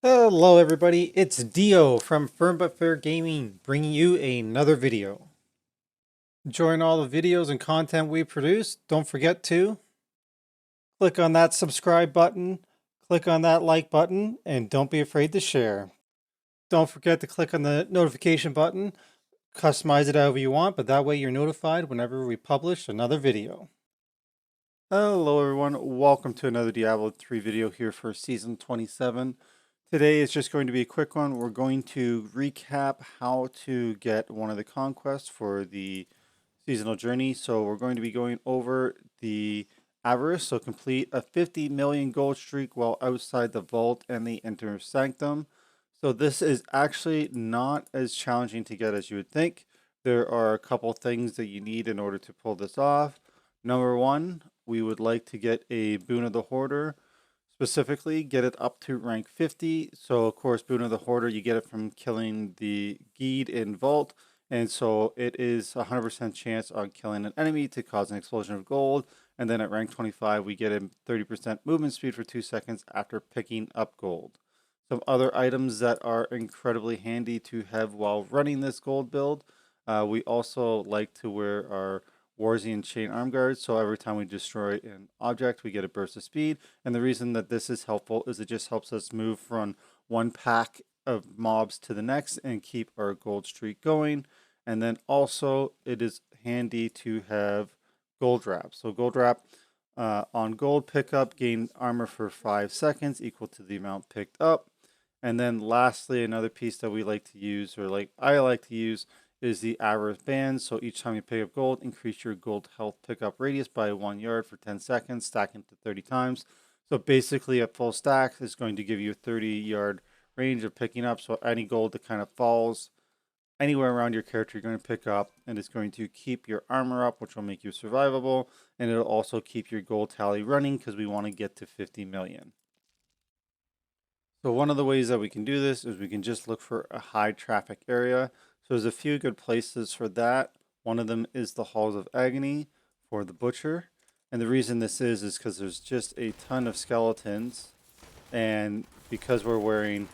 Hello everybody, it's Dio from Firm But Fair Gaming bringing you another video. Enjoying all the videos and content we produce, don't forget to click on that subscribe button, click on that like button, and don't be afraid to share. Don't forget to click on the notification button, customize it however you want, but that way you're notified whenever we publish another video. Hello everyone, welcome to another Diablo 3 video here for Season 27. Today is just going to be a quick one. We're going to recap how to get one of the conquests for the seasonal journey. So we're going to be going over the Avarice, so complete a 50 million gold streak while outside the vault and the inner sanctum. So this is actually not as challenging to get as you would think. There are a couple things that you need in order to pull this off. Number one, we would like to get a Boon of the Hoarder. Specifically, get it up to rank 50. So, of course, Boon of the Hoarder, you get it from killing the Guide in Vault. And so it is a 100% chance on killing an enemy to cause an explosion of gold. And then at rank 25, we get a 30% movement speed for 2 seconds after picking up gold. Some other items that are incredibly handy to have while running this gold build. We also like to wear our Warzian chain arm guards, so every time we destroy an object, we get a burst of speed. And the reason that this is helpful is it just helps us move from one pack of mobs to the next and keep our gold streak going. And then also, it is handy to have gold wrap. So gold wrap on gold pickup, gain armor for 5 seconds, equal to the amount picked up. And then lastly, another piece that we like to use, or like I like to use, is the Avarice band. So each time you pick up gold, increase your gold health pickup radius by 1 yard for 10 seconds, stacking to 30 times. So basically at full stack is going to give you a 30-yard range of picking up. So any gold that kind of falls anywhere around your character, you're going to pick up, and it's going to keep your armor up, which will make you survivable, and it'll also keep your gold tally running because we want to get to 50 million. So one of the ways that we can do this is we can just look for a high traffic area. So there's a few good places for that. One of them is the Halls of Agony for the Butcher. And the reason this is because there's just a ton of skeletons. And because we're wearing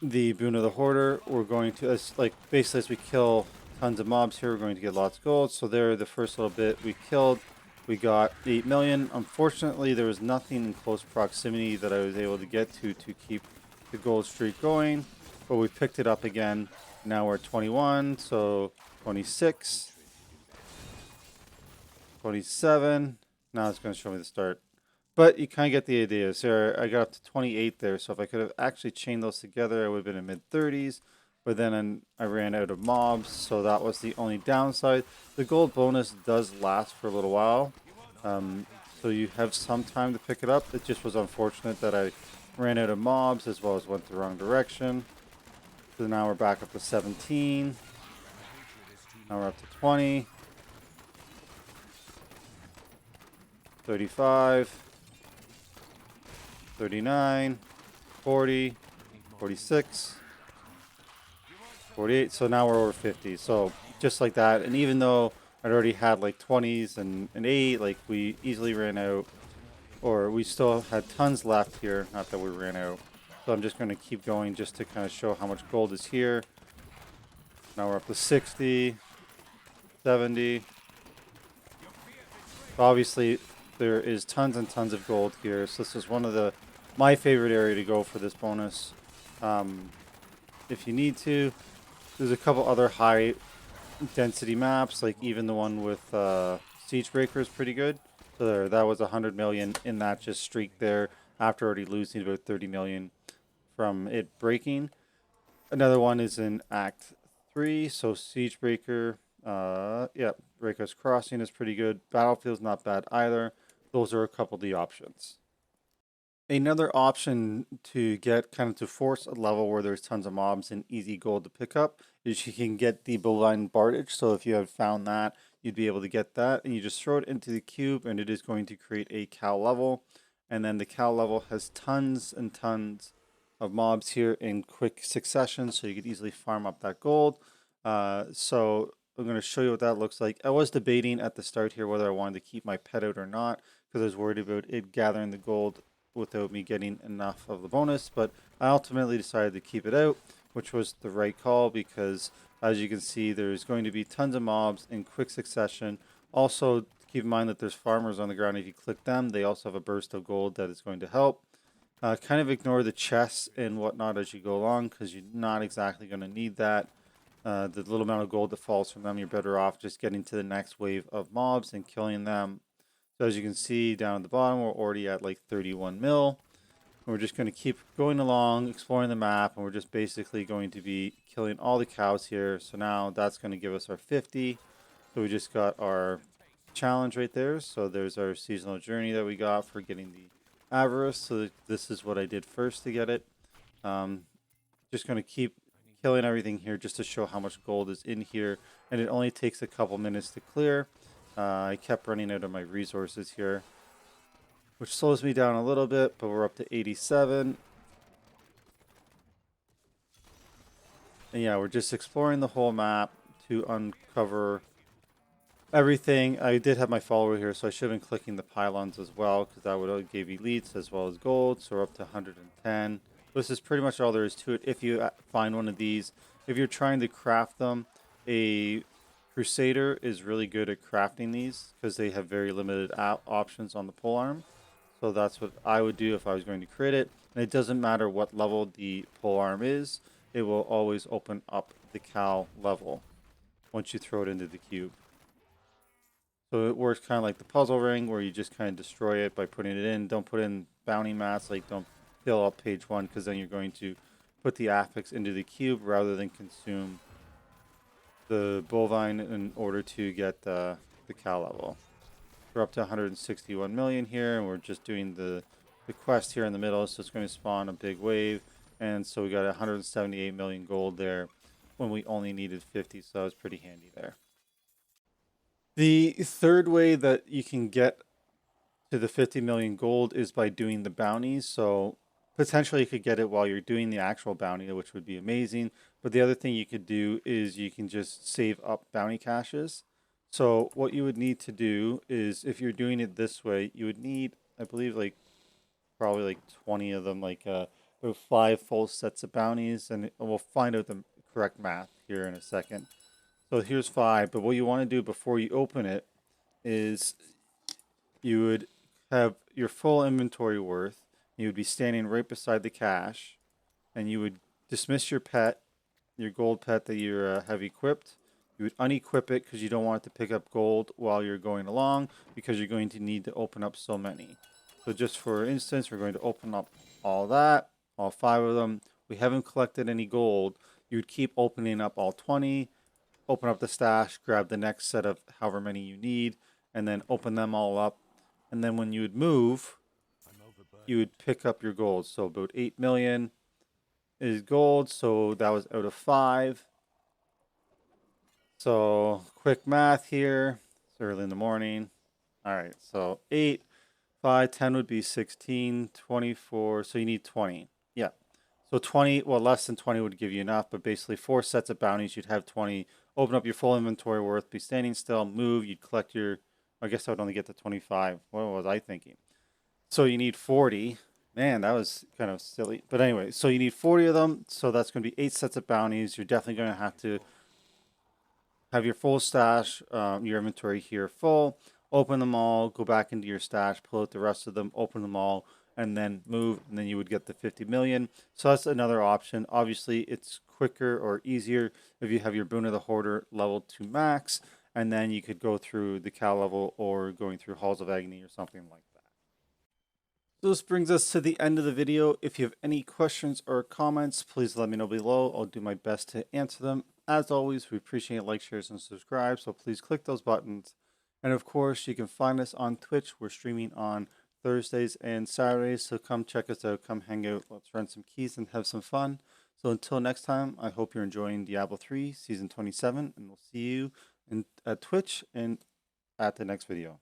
the Boon of the Hoarder, we're going to, basically as we kill tons of mobs here, we're going to get lots of gold. So there, the first little bit we killed, we got 8 million. Unfortunately, there was nothing in close proximity that I was able to get to keep the gold streak going. But we picked it up again. Now we're at 21, so 26, 27. Now it's going to show me the start. But you kind of get the idea. So I got up to 28 there. So if I could have actually chained those together, I would have been in mid-30s. But then I ran out of mobs, so that was the only downside. The gold bonus does last for a little while. So you have some time to pick it up. It just was unfortunate that I ran out of mobs as well as went the wrong direction. So now we're back up to 17. Now we're up to 20. 35. 39. 40. 46. 48. So now we're over 50. So just like that. And even though I'd already had like 20s and 8, like we easily ran out. Or we still had tons left here. Not that we ran out. So I'm just going to keep going just to kind of show how much gold is here. Now we're up to 60, 70. Obviously, there is tons and tons of gold here. So this is one of my favorite area to go for this bonus. If you need to, there's a couple other high density maps, like even the one with Siege Breaker is pretty good. So there, that was 100 million in that just streak there after already losing about 30 million from it breaking. Another one is in Act 3, so Siege Breaker. Yeah, Breaker's Crossing is pretty good. Battlefield's not bad either. Those are a couple of the options. Another option to get kind of to force a level where there's tons of mobs and easy gold to pick up is you can get the bovine bardage. So if you have found that, you'd be able to get that, and you just throw it into the cube and it is going to create a cow level. And then the cow level has tons and tons of mobs here in quick succession, so you could easily farm up that gold. So I'm going to show you what that looks like. I was debating at the start here whether I wanted to keep my pet out or not because I was worried about it gathering the gold without me getting enough of the bonus, but I ultimately decided to keep it out, which was the right call because as you can see, there's going to be tons of mobs in quick succession. Also, keep in mind that there's farmers on the ground. If you click them, they also have a burst of gold that is going to help. Kind of ignore the chests and whatnot as you go along because you're not exactly going to need that. The little amount of gold that falls from them, you're better off just getting to the next wave of mobs and killing them. So as you can see down at the bottom, we're already at like 31 mil. And we're just going to keep going along, exploring the map, and we're just basically going to be killing all the cows here. So now that's going to give us our 50. So we just got our challenge right there. So there's our seasonal journey that we got for getting the Avarice. So this is what I did first to get it. Just going to keep killing everything here just to show how much gold is in here. And it only takes a couple minutes to clear. I kept running out of my resources here, which slows me down a little bit, but we're up to 87. And yeah, we're just exploring the whole map to uncover everything. I did have my follower here, so I should have been clicking the pylons as well, because that would have gave elites as well as gold. So we're up to 110. This is pretty much all there is to it. If you find one of these, if you're trying to craft them, a Crusader is really good at crafting these because they have very limited options on the polearm. So that's what I would do if I was going to create it. And it doesn't matter what level the polearm is, it will always open up the cow level once you throw it into the cube. So it works kind of like the puzzle ring where you just kind of destroy it by putting it in. Don't put in bounty mats, like don't fill up page 1 because then you're going to put the affix into the cube rather than consume the bovine in order to get the cow level. We're up to 161 million here, and we're just doing the quest here in the middle, so it's going to spawn a big wave. And so we got 178 million gold there when we only needed 50, so that was pretty handy there. The third way that you can get to the 50 million gold is by doing the bounties. So potentially you could get it while you're doing the actual bounty, which would be amazing. But the other thing you could do is you can just save up bounty caches. So what you would need to do is, if you're doing it this way, you would need, I believe, like probably like 20 of them, like 5 full sets of bounties, and we'll find out the correct math here in a second. So here's 5, but what you want to do before you open it is you would have your full inventory worth. You would be standing right beside the cache, and you would dismiss your pet, your gold pet that you have equipped. You would unequip it because you don't want it to pick up gold while you're going along, because you're going to need to open up so many. So just for instance, we're going to open up all that, all 5 of them. We haven't collected any gold. You would keep opening up all 20, open up the stash, grab the next set of however many you need, and then open them all up. And then when you would move, you would pick up your gold. So about 8 million is gold, so that was out of 5. So quick math here. It's early in the morning. All right, so 8, 5, 10 would be 16, 24. So you need 20. Yeah. So 20, well, less than 20 would give you enough, but basically 4 sets of bounties, you'd have 20. Open up your full inventory worth, be standing still, move, you'd collect your, I guess I would only get to 25. What was I thinking? So you need 40. Man, that was kind of silly. But anyway, so you need 40 of them. So that's going to be 8 sets of bounties. You're definitely going to have your full stash, your inventory here full. Open them all, go back into your stash, pull out the rest of them, open them all, and then move, and then you would get the 50 million. So that's another option. Obviously, it's quicker or easier if you have your Boon of the Hoarder leveled to max, and then you could go through the cow level or going through Halls of Agony or something like that. So this brings us to the end of the video. If you have any questions or comments, please let me know below. I'll do my best to answer them. As always, we appreciate like, shares, and subscribe, so please click those buttons. And of course, you can find us on Twitch. We're streaming on Thursdays and Saturdays, so come check us out, come hang out, let's run some keys and have some fun. So until next time, I hope you're enjoying Diablo 3 Season 27, and we'll see you at Twitch and at the next video.